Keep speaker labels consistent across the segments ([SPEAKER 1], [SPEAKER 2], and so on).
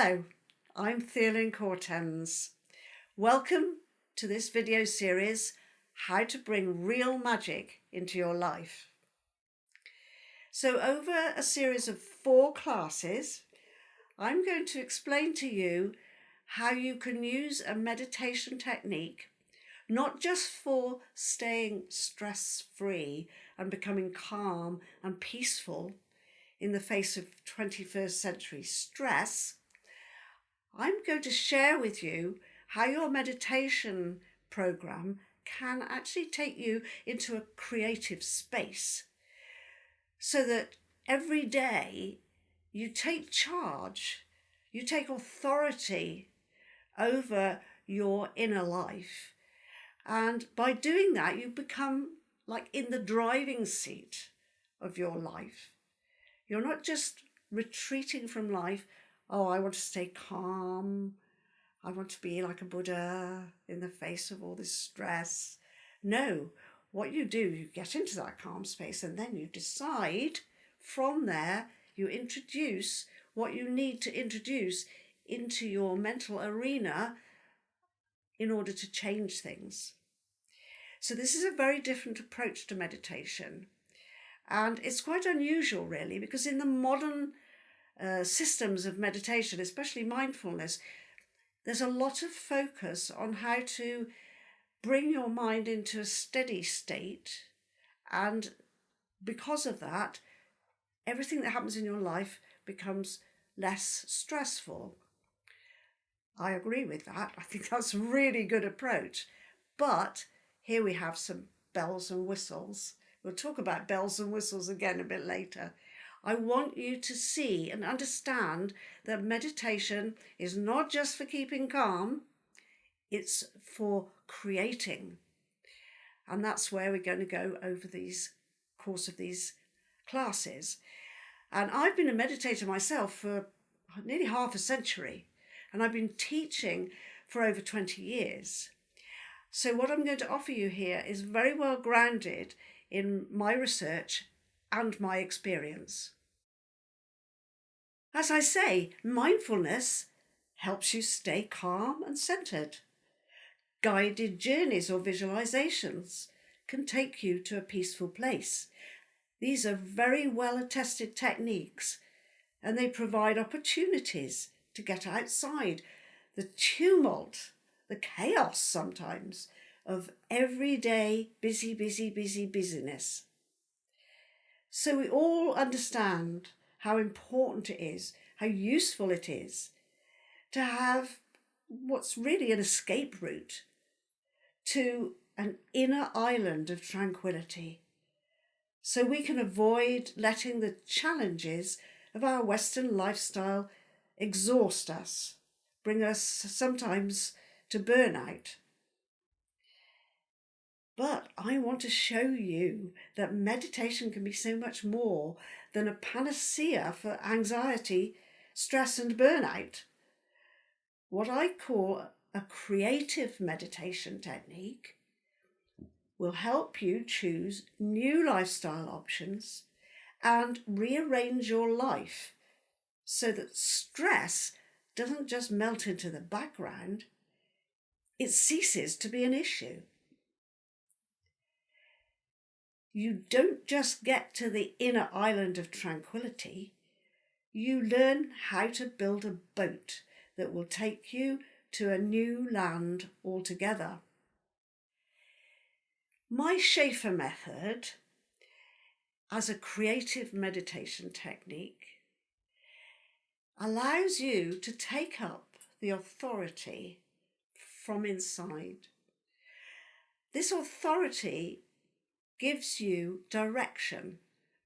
[SPEAKER 1] Hello, I'm Theolyn Cortens. Welcome to this video series, How to Bring Real Magic into Your Life. So over a series of 4 classes, I'm going to explain to you how you can use a meditation technique, not just for staying stress-free and becoming calm and peaceful in the face of 21st century stress. I'm going to share with you how your meditation program can actually take you into a creative space so that every day you take charge, you take authority over your inner life. And by doing that, you become like in the driving seat of your life. You're not just retreating from life. Oh, I want to stay calm. I want to be like a Buddha in the face of all this stress. No, what you do, you get into that calm space and then you decide from there, you introduce what you need to introduce into your mental arena in order to change things. So this is a very different approach to meditation. And it's quite unusual really, because in the modern systems of meditation, especially mindfulness, there's a lot of focus on how to bring your mind into a steady state, and because of that, everything that happens in your life becomes less stressful. I agree with that. I think that's a really good approach. But here we have some bells and whistles. We'll talk about bells and whistles again a bit later. I want you to see and understand that meditation is not just for keeping calm, it's for creating. And that's where we're going to go over these course of these classes. And I've been a meditator myself for nearly half a century, and I've been teaching for over 20 years. So what I'm going to offer you here is very well grounded in my research and my experience. As I say, mindfulness helps you stay calm and centered. Guided journeys or visualizations can take you to a peaceful place. These are very well attested techniques, and they provide opportunities to get outside the tumult, the chaos sometimes, of everyday busyness. So we all understand how important it is, how useful it is to have what's really an escape route to an inner island of tranquility, so we can avoid letting the challenges of our Western lifestyle exhaust us, bring us sometimes to burnout. But I want to show you that meditation can be so much more than a panacea for anxiety, stress and burnout. What I call a creative meditation technique will help you choose new lifestyle options and rearrange your life so that stress doesn't just melt into the background, it ceases to be an issue. You don't just get to the inner island of tranquility, you learn how to build a boat that will take you to a new land altogether. My Schaefer method, as a creative meditation technique, allows you to take up the authority from inside. This authority gives you direction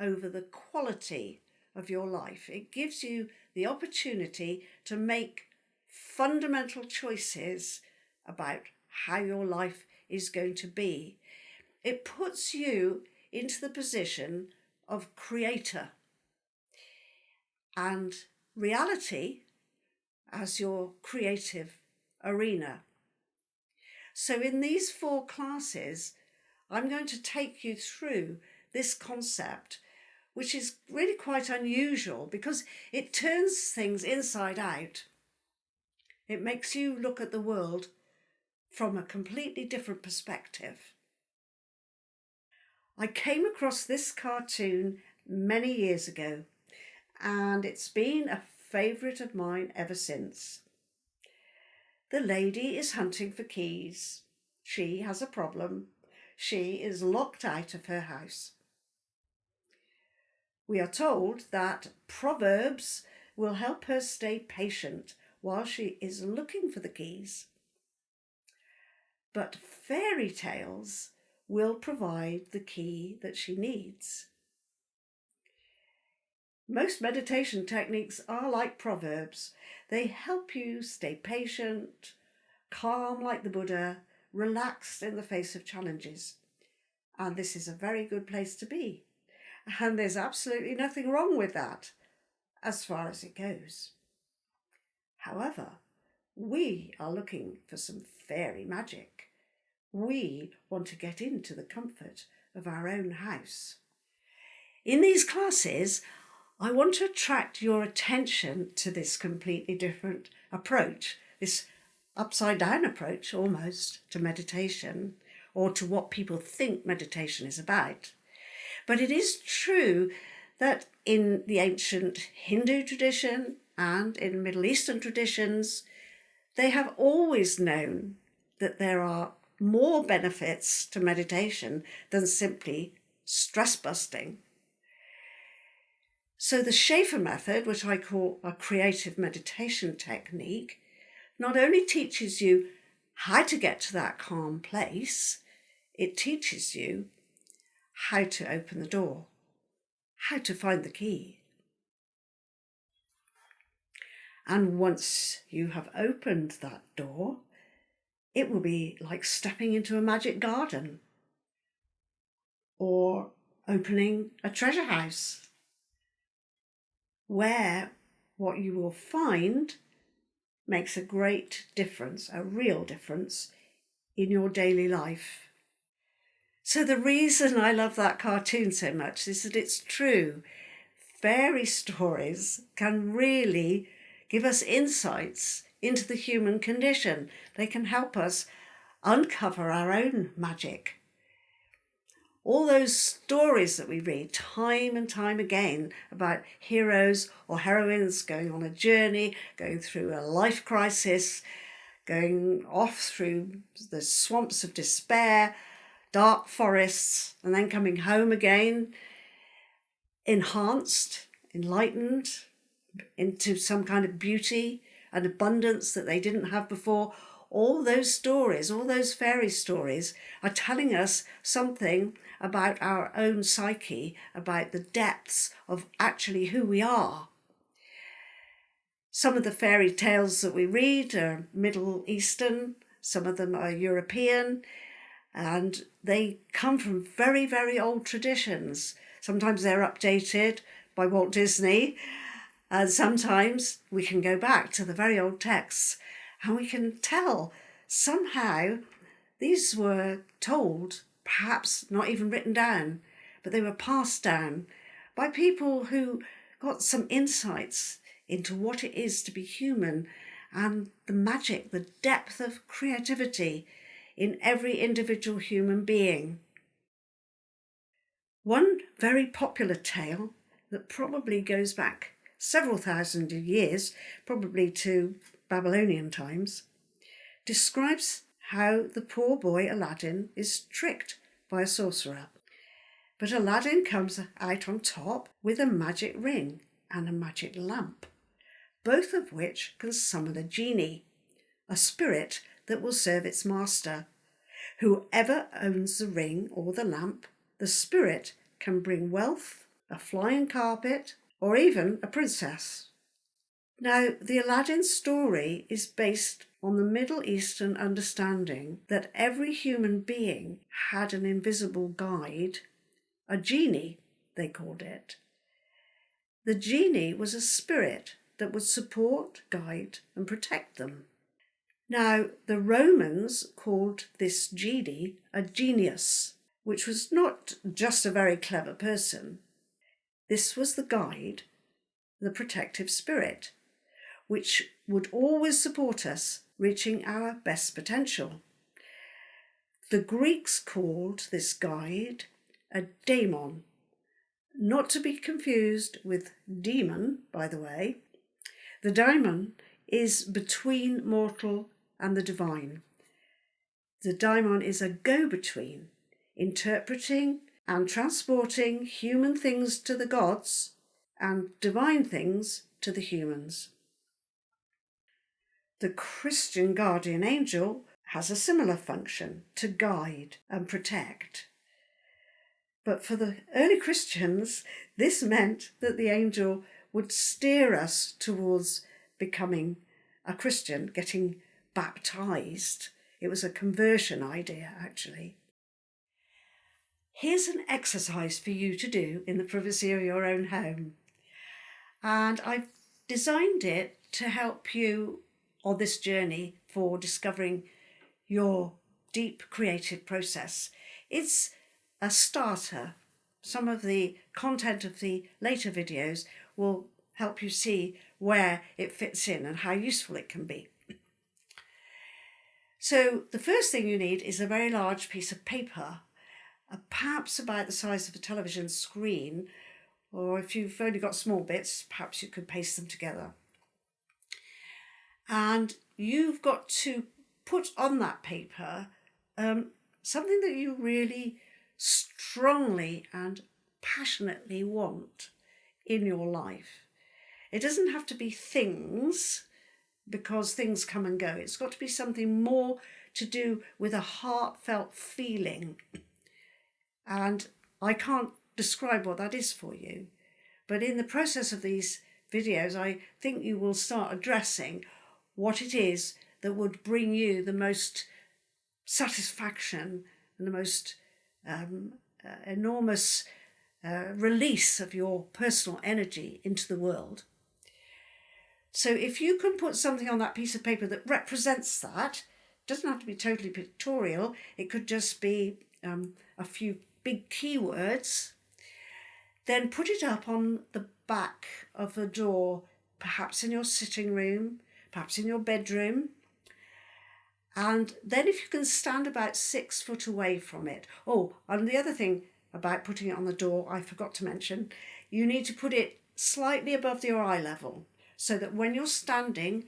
[SPEAKER 1] over the quality of your life. It gives you the opportunity to make fundamental choices about how your life is going to be. It puts you into the position of creator and reality as your creative arena. So in these 4 classes, I'm going to take you through this concept, which is really quite unusual because it turns things inside out. It makes you look at the world from a completely different perspective. I came across this cartoon many years ago, and it's been a favourite of mine ever since. The lady is hunting for keys. She has a problem. She is locked out of her house. We are told that proverbs will help her stay patient while she is looking for the keys. But fairy tales will provide the key that she needs. Most meditation techniques are like proverbs. They help you stay patient, calm like the Buddha, relaxed in the face of challenges. And this is a very good place to be. And there's absolutely nothing wrong with that, as far as it goes. However, we are looking for some fairy magic. We want to get into the comfort of our own house. In these classes, I want to attract your attention to this completely different approach, this upside down approach almost to meditation, or to what people think meditation is about. But it is true that in the ancient Hindu tradition and in Middle Eastern traditions, they have always known that there are more benefits to meditation than simply stress busting. So the Schaefer method, which I call a creative meditation technique, not only teaches you how to get to that calm place, it teaches you how to open the door, how to find the key. And once you have opened that door, it will be like stepping into a magic garden or opening a treasure house, where what you will find makes a great difference, a real difference in your daily life. So the reason I love that cartoon so much is that it's true. Fairy stories can really give us insights into the human condition. They can help us uncover our own magic. All those stories that we read time and time again about heroes or heroines going on a journey, going through a life crisis, going off through the swamps of despair, dark forests, and then coming home again, enhanced, enlightened into some kind of beauty and abundance that they didn't have before. All those stories, all those fairy stories are telling us something about our own psyche, about the depths of actually who we are. Some of the fairy tales that we read are Middle Eastern, some of them are European, and they come from very, very old traditions. Sometimes they're updated by Walt Disney, and sometimes we can go back to the very old texts and we can tell somehow these were told, perhaps not even written down, but they were passed down by people who got some insights into what it is to be human and the magic, the depth of creativity in every individual human being. One very popular tale that probably goes back several thousand years, probably to Babylonian times, describes how the poor boy Aladdin is tricked by a sorcerer. But Aladdin comes out on top with a magic ring and a magic lamp, both of which can summon a genie, a spirit that will serve its master. Whoever owns the ring or the lamp, the spirit can bring wealth, a flying carpet, or even a princess. Now, the Aladdin story is based on the Middle Eastern understanding that every human being had an invisible guide, a genie, they called it. The genie was a spirit that would support, guide, and protect them. Now, the Romans called this genie a genius, which was not just a very clever person. This was the guide, the protective spirit. which would always support us reaching our best potential. The Greeks called this guide a daemon, not to be confused with demon, by the way. The daemon is between mortal and the divine. The daemon is a go-between, interpreting and transporting human things to the gods and divine things to the humans. The Christian guardian angel has a similar function, to guide and protect. But for the early Christians, this meant that the angel would steer us towards becoming a Christian, getting baptized. It was a conversion idea, actually. Here's an exercise for you to do in the privacy of your own home. And I've designed it to help you on this journey for discovering your deep creative process. It's a starter. Some of the content of the later videos will help you see where it fits in and how useful it can be. So the first thing you need is a very large piece of paper, perhaps about the size of a television screen, or if you've only got small bits, perhaps you could paste them together. And you've got to put on that paper something that you really strongly and passionately want in your life. It doesn't have to be things, because things come and go. It's got to be something more to do with a heartfelt feeling. And I can't describe what that is for you. But in the process of these videos, I think you will start addressing what it is that would bring you the most satisfaction and the most enormous release of your personal energy into the world. So if you can put something on that piece of paper that represents that, it doesn't have to be totally pictorial, it could just be a few big keywords, then put it up on the back of the door, perhaps in your sitting room, perhaps in your bedroom. And then if you can stand about 6 foot away from it. Oh, and the other thing about putting it on the door, I forgot to mention, you need to put it slightly above your eye level, so that when you're standing,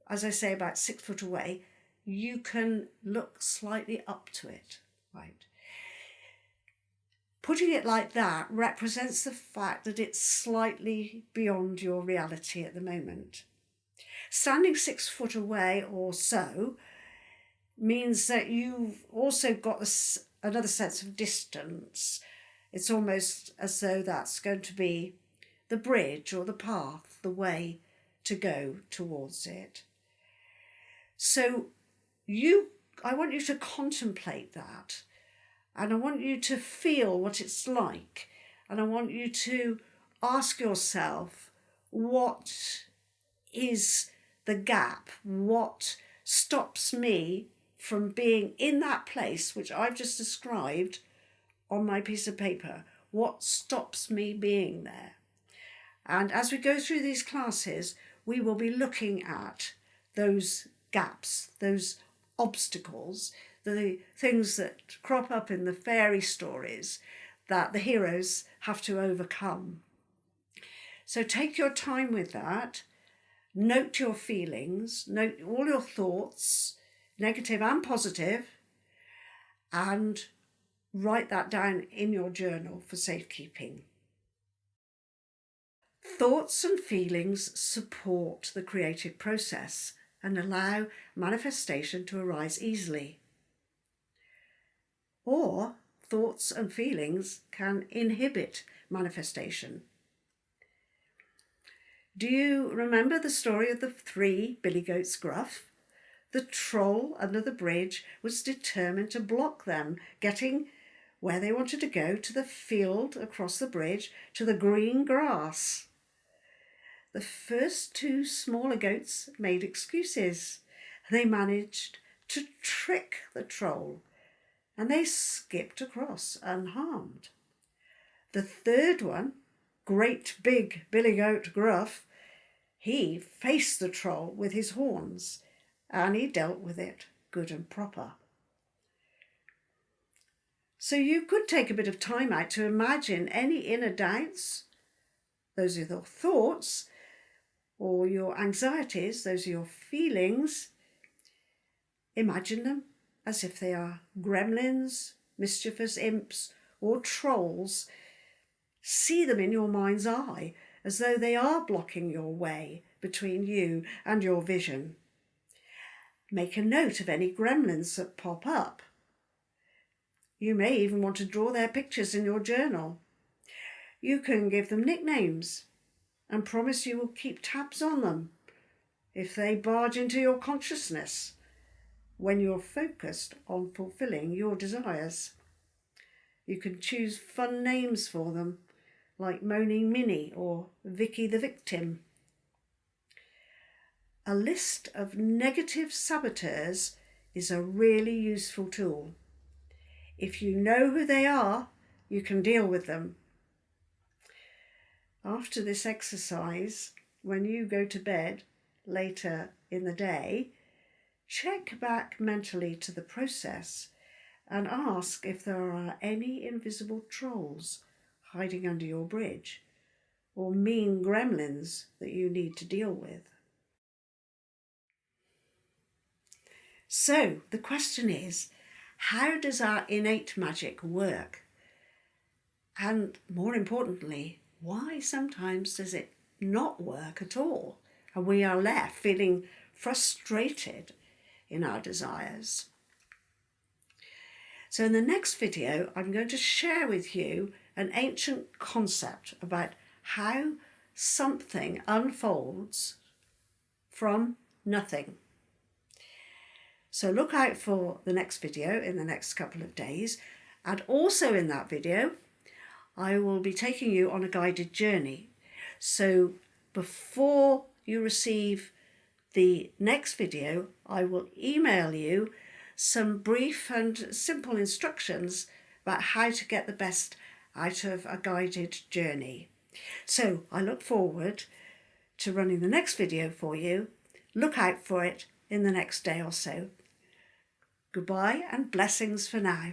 [SPEAKER 1] as I say, about 6 foot away, you can look slightly up to it, right? Putting it like that represents the fact that it's slightly beyond your reality at the moment. Standing 6 foot away or so means that you've also got another sense of distance. It's almost as though that's going to be the bridge or the path, the way to go towards it. So I want you to contemplate that, and I want you to feel what it's like, and I want you to ask yourself, what is the gap? What stops me from being in that place which I've just described on my piece of paper? What stops me being there? And as we go through these classes, we will be looking at those gaps, those obstacles, the things that crop up in the fairy stories that the heroes have to overcome. So take your time with that, note your feelings, note all your thoughts, negative and positive, and write that down in your journal for safekeeping. Thoughts and feelings support the creative process and allow manifestation to arise easily. Or thoughts and feelings can inhibit manifestation. Do you remember the story of the 3 billy goats gruff? The troll under the bridge was determined to block them getting where they wanted to go, to the field across the bridge, to the green grass. The first 2 smaller goats made excuses. They managed to trick the troll, and they skipped across unharmed. The third one, great big billy goat gruff, He faced the troll with his horns, and he dealt with it good and proper. So you could take a bit of time out to imagine any inner doubts, those are your thoughts, or your anxieties, those are your feelings. Imagine them as if they are gremlins, mischievous imps, or trolls. See them in your mind's eye as though they are blocking your way between you and your vision. Make a note of any gremlins that pop up. You may even want to draw their pictures in your journal. You can give them nicknames and promise you will keep tabs on them if they barge into your consciousness when you're focused on fulfilling your desires. You can choose fun names for them, like Moaning Minnie or Vicky the Victim. A list of negative saboteurs is a really useful tool. If you know who they are, you can deal with them. After this exercise, when you go to bed later in the day, check back mentally to the process and ask if there are any invisible trolls hiding under your bridge or mean gremlins that you need to deal with. So the question is, how does our innate magic work? And more importantly, why sometimes does it not work at all? And we are left feeling frustrated in our desires. So in the next video, I'm going to share with you an ancient concept about how something unfolds from nothing. So look out for the next video in the next couple of days. And also in that video, I will be taking you on a guided journey. So before you receive the next video, I will email you some brief and simple instructions about how to get the best out of a guided journey. So I look forward to running the next video for you. Look out for it in the next day or so. Goodbye and blessings for now.